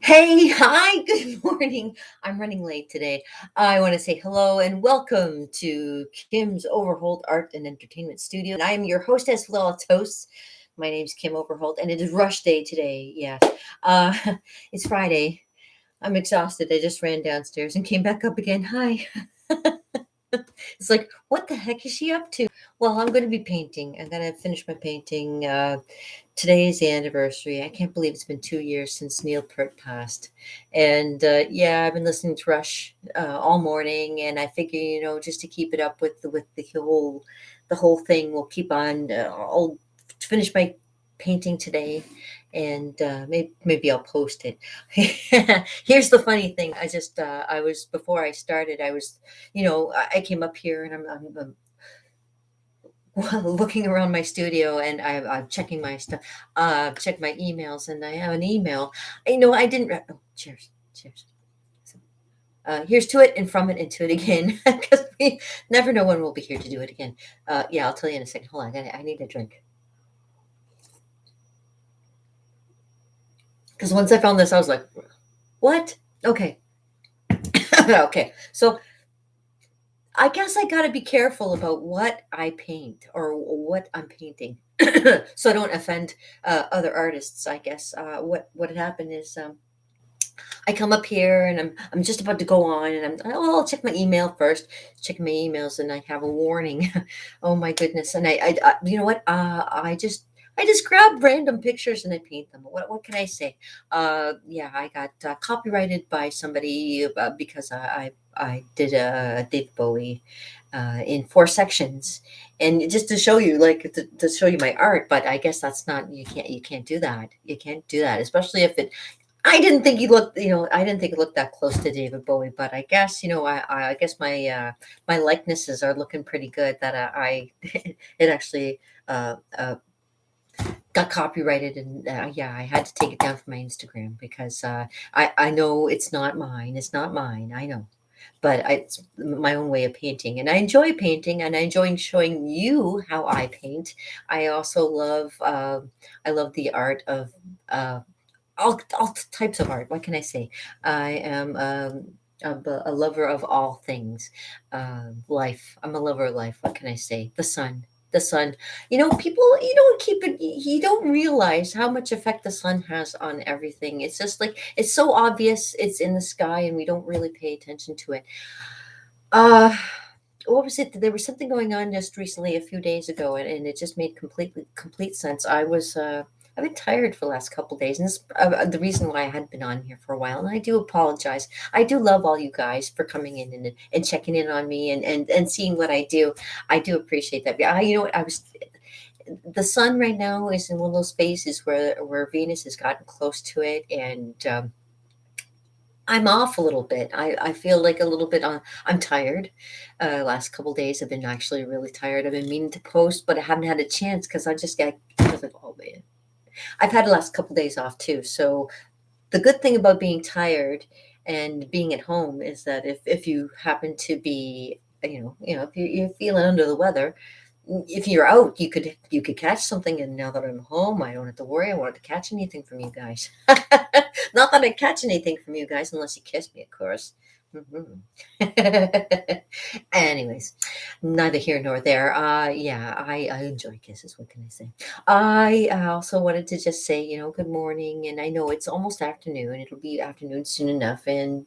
Hey, hi, good morning. I'm running late today. I want to say hello and welcome to Kim's Overholt Art and Entertainment Studio. And I am your hostess, Lila Toast. My name's Kim Overholt, and it is rush day today. Yeah. Uh, it's Friday. I'm exhausted. I just ran downstairs and came back up again. Hi. It's like, what the heck is she up to? Well, I'm going to be painting. I'm going to finish my painting. Today is the anniversary. I can't believe it's been 2 years since Neil Peart passed. And yeah, I've been listening to Rush all morning, and I figure, just to keep it up with the whole thing, we'll keep on. I'll finish my painting today, and maybe I'll post it. Here's the funny thing. I was before I started. I came up here and I'm looking around my studio, and I'm checking my stuff, check my emails, and I have an email. I didn't. Oh, cheers, cheers. So, here's to it, and from it, and to it again, because we never know when we'll be here to do it again. Yeah, I'll tell you in a second. Hold on, I need a drink. Because once I found this, I was like, what? Okay. Okay. So I guess I got to be careful about what I paint or what I'm painting, so I don't offend other artists. I guess what had happened is I come up here and I'm just about to go on, and I'll check my email first, check my emails, and I have a warning. Oh my goodness! And you know what? I just grab random pictures and I paint them. What can I say? Yeah, I got copyrighted by somebody because I did a David Bowie in 4 sections, and just to show you, like to show you my art. But I guess that's not, you can't do that. You can't do that, especially if it. I didn't think it looked that close to David Bowie, but I guess, I guess my likenesses are looking pretty good. That it actually got copyrighted, and yeah, I had to take it down from my Instagram because I know it's not mine. It's not mine. I know, but it's my own way of painting, and I enjoy painting, and I enjoy showing you how I paint. I also love the art of all types of art. What can I say? I am a lover of all things. Life. I'm a lover of life. What can I say? The sun. The sun. People, you don't realize how much effect the sun has on everything. It's just like, it's so obvious. It's in the sky, and we don't really pay attention to it. Uh, what was it? There was something going on just recently, a few days ago, and it just made complete sense. I've been tired for the last couple days, and this the reason why I hadn't been on here for a while. And I do apologize. I do love all you guys for coming in and checking in on me, and seeing what I do. I do appreciate that. Yeah, you know what? The sun right now is in one of those phases where Venus has gotten close to it, and I'm off a little bit. I feel like a little bit on. I'm tired. Last couple days I've been actually really tired. I've been meaning to post, but I haven't had a chance because I was like, oh man. I've had the last couple days off too. So the good thing about being tired and being at home is that if you happen to be, if you're feeling under the weather, if you're out, you could catch something. And now that I'm home, I don't have to worry. I won't have to catch anything from you guys. Not that I catch anything from you guys unless you kiss me, of course. Mhm. Anyways, neither here nor there. Yeah, I enjoy kisses. What can I say? I also wanted to just say, good morning. And I know it's almost afternoon. It'll be afternoon soon enough. And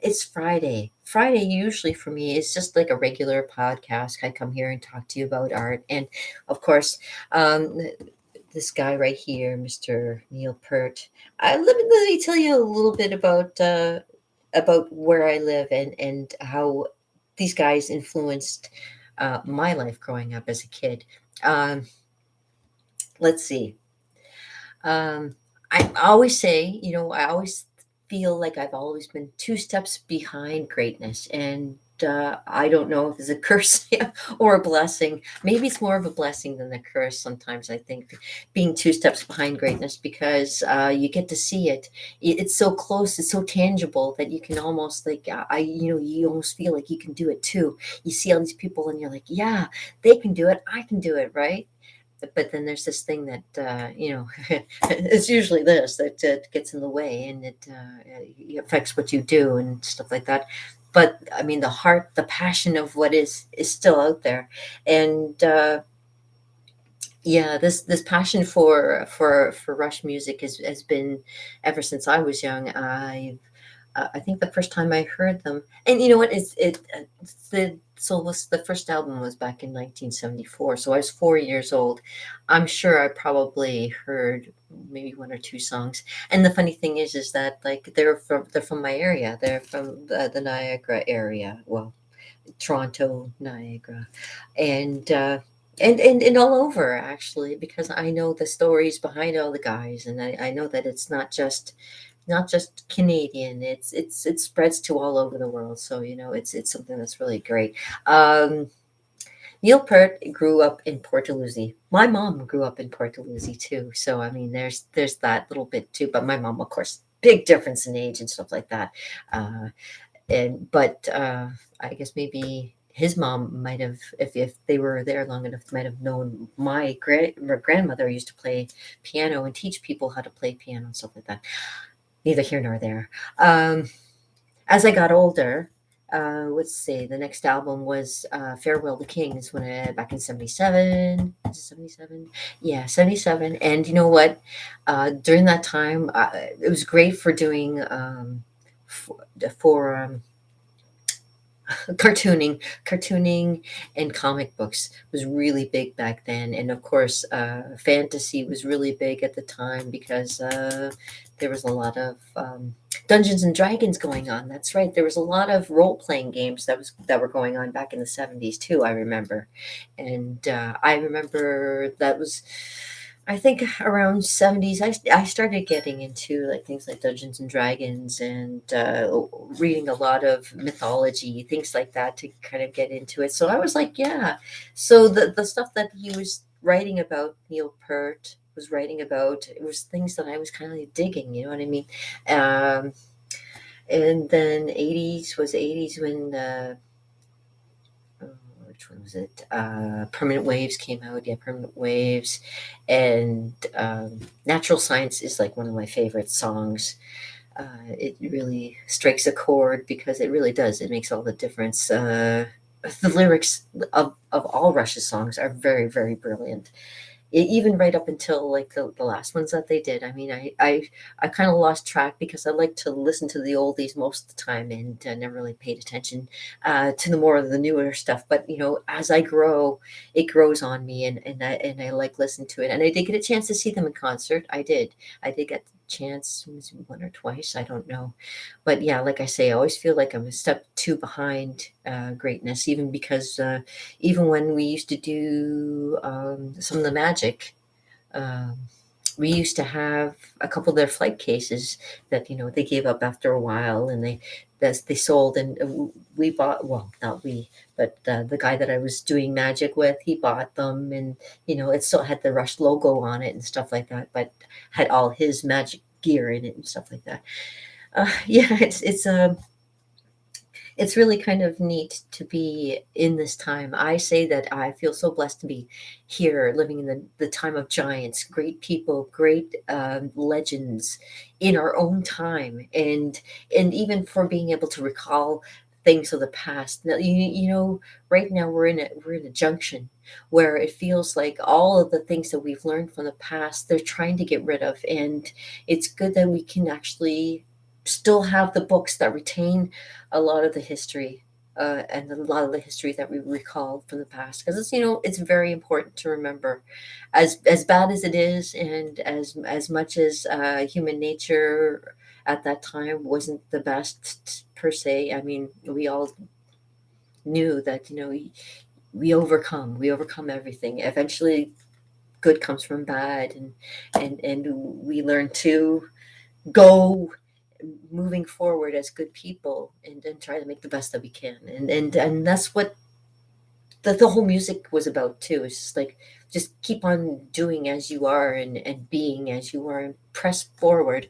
it's Friday. Friday, usually for me, is just like a regular podcast. I come here and talk to you about art. And of course, this guy right here, Mr. Neil Peart. Let me tell you a little bit about where I live, and how these guys influenced my life growing up as a kid. Um, let's see. Um, I always say, I always feel like I've always been 2 steps behind greatness. And I don't know if it's a curse or a blessing. Maybe it's more of a blessing than a curse sometimes, I think, being 2 steps behind greatness, because you get to see it. It's so close, it's so tangible that you can almost like, you almost feel like you can do it too. You see all these people and you're like, yeah, they can do it. I can do it, right? but then there's this thing that it's usually this that gets in the way, and it affects what you do and stuff like that. But I mean, the heart, the passion of what is still out there, and yeah, this passion for Rush music has been ever since I was young. I think the first time I heard them, and you know what? It's the first album was back in 1974, so I was 4 years old. I'm sure I probably heard maybe one or two songs. And the funny thing is that like they're from my area. They're from the Niagara area. Well, Toronto, Niagara, and and all over actually, because I know the stories behind all the guys, and I know that it's not just Canadian. It spreads to all over the world. So it's something that's really great. Um, Neil Peart grew up in Port Dalhousie. My mom grew up in Port Dalhousie too. So I mean, there's that little bit too. But my mom, of course, big difference in age and stuff like that. Uh, and but I guess maybe his mom might have, if they were there long enough, might have known my grandmother used to play piano and teach people how to play piano and stuff like that. Neither here nor there. Um, as I got older, let's see, the next album was Farewell to Kings when back in 77. Is it 77? Yeah, 77. And you know what? During that time, it was great for doing for cartooning and comic books was really big back then, and of course fantasy was really big at the time because there was a lot of Dungeons and Dragons going on. That's right, there was a lot of role-playing games that were going on back in the 70s too, I remember. And I remember that was, I think, around 70s. I started getting into like things like Dungeons and Dragons, and reading a lot of mythology, things like that, to kind of get into it. So I was like, yeah. So the stuff that he was writing about, Neil Peart was writing about, it was things that I was kind of digging. You know what I mean? Um, and then 80s when uh, which one was it? Permanent Waves came out. Yeah, Permanent Waves, and Natural Science is like one of my favorite songs. It really strikes a chord because it really does. It makes all the difference. The lyrics of all Rush's songs are very, very brilliant. Even right up until like the last ones that they did. I mean, I kind of lost track because I like to listen to the oldies most of the time, and never really paid attention to the more of the newer stuff. But as I grow, it grows on me, and I like listening to it. And I did get a chance to see them in concert. I did get the chance, was it one or twice, I don't know. But yeah, like I say, I always feel like I'm a step two behind greatness, even because even when we used to do some of the magic, um, we used to have a couple of their flight cases that they gave up after a while, and they sold, and we bought, well, not we, but the guy that I was doing magic with, he bought them, and it still had the Rush logo on it and stuff like that, but had all his magic gear in it and stuff like that. Yeah, it's really kind of neat to be in this time. I say that I feel so blessed to be here, living in the time of giants, great people, great legends in our own time, and even for being able to recall things of the past. Now, right now we're in a junction where it feels like all of the things that we've learned from the past, they're trying to get rid of, and it's good that we can actually still have the books that retain a lot of the history, and a lot of the history that we recall from the past, because it's very important to remember, as bad as it is, and as much as human nature at that time wasn't the best per se. I mean, we all knew that we overcome everything eventually. Good comes from bad, and we learn to go moving forward as good people, and try to make the best that we can, and that's what the whole music was about too. It's just like, just keep on doing as you are, and being as you are, and press forward,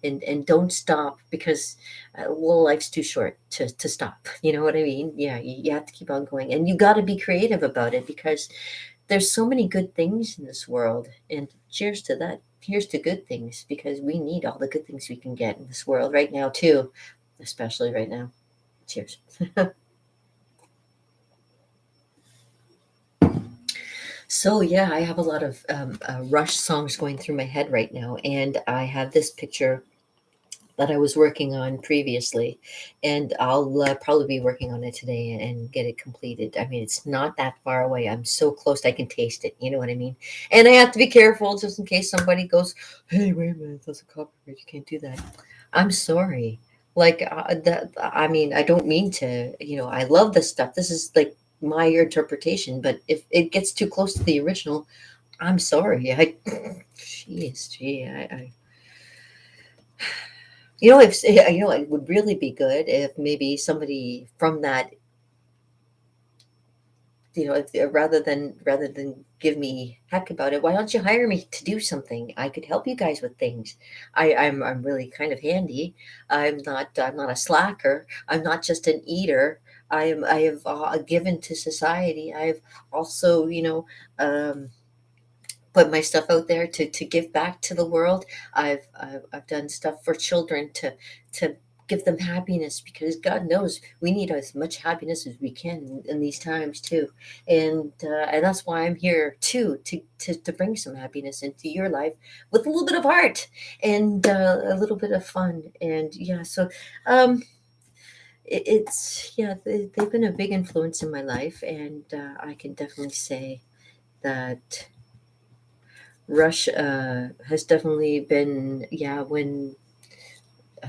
and don't stop, because well, life's too short to stop. You know what I mean? Yeah, you have to keep on going, and you got to be creative about it, because there's so many good things in this world, and cheers to that. Here's to good things, because we need all the good things we can get in this world right now too, especially right now. Cheers. So yeah, I have a lot of Rush songs going through my head right now, and I have this picture that I was working on previously, and I'll probably be working on it today and get it completed. I mean, it's not that far away. I'm so close I can taste it. You know what I mean? And I have to be careful just in case somebody goes, "Hey, wait a minute, that's a copyright. You can't do that." I'm sorry. Like that. I mean, I don't mean to. I love this stuff. This is like my interpretation. But if it gets too close to the original, I'm sorry. Jeez, I if it would really be good if maybe somebody from that, if rather than give me heck about it, why don't you hire me to do something? I could help you guys with things. I'm really kind of handy. I'm not a slacker. I'm not just an eater. I have given to society. I've also put my stuff out there to give back to the world. I've done stuff for children to give them happiness, because God knows we need as much happiness as we can in these times too, and that's why I'm here too, to bring some happiness into your life with a little bit of heart and a little bit of fun. And yeah, so um it's yeah, they've been a big influence in my life, and I can definitely say that Rush has definitely been, yeah, when uh,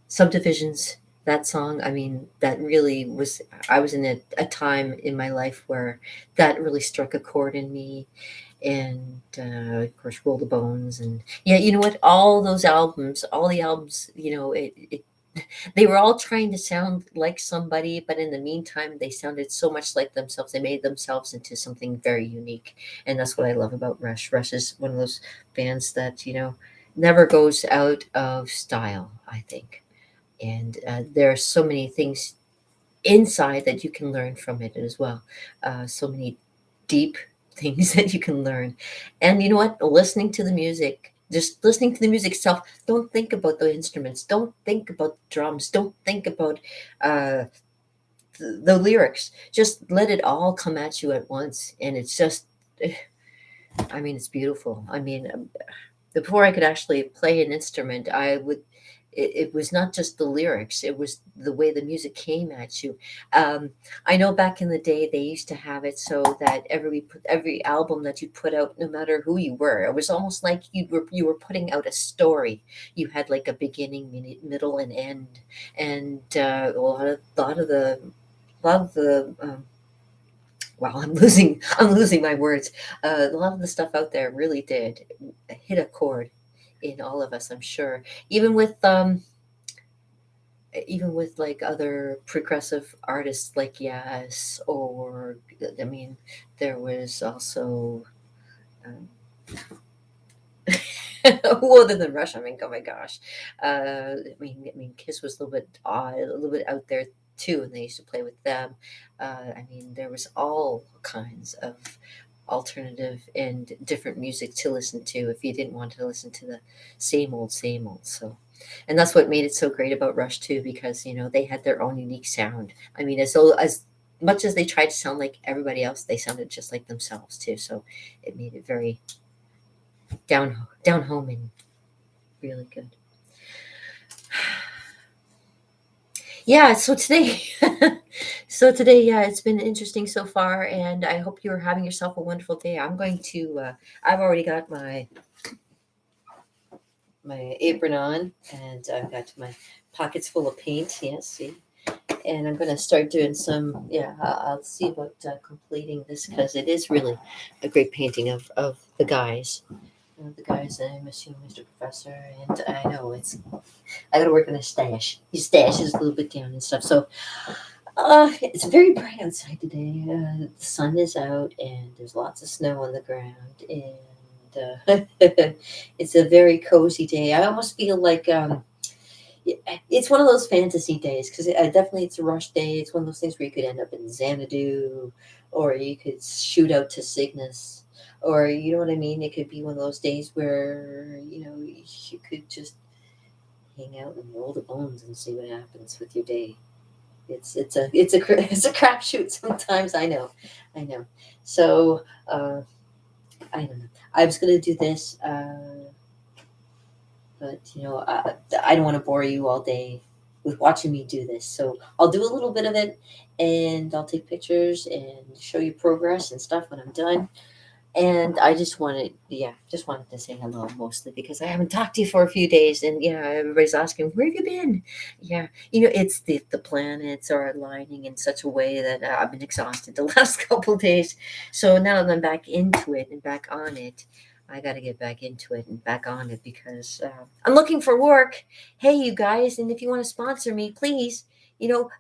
Subdivisions, that song, I mean, that really was, I was in a time in my life where that really struck a chord in me. And of course, Roll the Bones. And yeah, you know what? All the albums, they were all trying to sound like somebody, but in the meantime, they sounded so much like themselves. They made themselves into something very unique. And that's what I love about Rush. Rush is one of those bands that, never goes out of style, I think. And there are so many things inside that you can learn from it as well. So many deep things that you can learn. And you know what? Just listening to the music itself, don't think about the instruments, don't think about the drums, don't think about uh, the lyrics. Just let it all come at you at once. And it's just, I mean, it's beautiful. I mean, before I could actually play an instrument, it was not just the lyrics, it was the way the music came at you. I know back in the day they used to have it so that every album that you put out, no matter who you were, it was almost like you were putting out a story. You had like a beginning, middle, and end. And a lot of the wow, I'm losing my words. A lot of the stuff out there really did hit a chord in all of us, I'm sure. Even with like other progressive artists like Yes, or I mean, there was also um, who other than Rush? I mean, oh my gosh. I mean, Kiss was a little bit odd, a little bit out there too, and they used to play with them. I mean, there was all kinds of alternative and different music to listen to if you didn't want to listen to the same old, same old. So, and that's what made it so great about Rush too, because they had their own unique sound. I mean, as much as they tried to sound like everybody else, they sounded just like themselves too. So, it made it very down home and really good. Yeah, so today, yeah, it's been interesting so far, and I hope you're having yourself a wonderful day. I've already got my apron on, and I've got my pockets full of paint. Yes, see, and I'm going to start doing some. Yeah, I'll see about completing this, because it is really a great painting of the guys. The guys, I miss you, Mr. Professor, and I know I got to work on his stash. His stash is a little bit down and stuff. So it's very bright outside today. The sun is out, and there's lots of snow on the ground, and it's a very cozy day. I almost feel like it's one of those fantasy days because definitely it's a rush day. It's one of those things where you could end up in Xanadu, or you could shoot out to Cygnus, or you know what I mean. It could be one of those days where you could just hang out and roll the bones and see what happens with your day. It's a crapshoot sometimes. I know. So I don't know. I was gonna do this. But I don't want to bore you all day with watching me do this. So I'll do a little bit of it, and I'll take pictures and show you progress and stuff when I'm done. And I just wanted to say hello mostly because I haven't talked to you for a few days, and everybody's asking where have you been. Yeah, it's the planets are aligning in such a way that I've been exhausted the last couple of days. So now that I'm back into it and back on it, I got to get back into it and back on it because I'm looking for work. Hey, you guys, and if you want to sponsor me, please,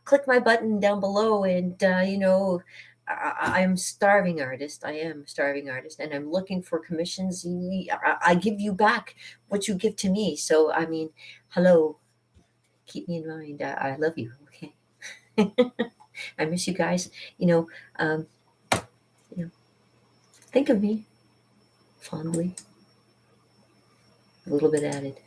click my button down below, and I am starving artist. I am a starving artist, and I'm looking for commissions. I give you back what you give to me. So I mean, hello, keep me in mind. I love you. Okay, I miss you guys. Um, you know, think of me fondly. A little bit added.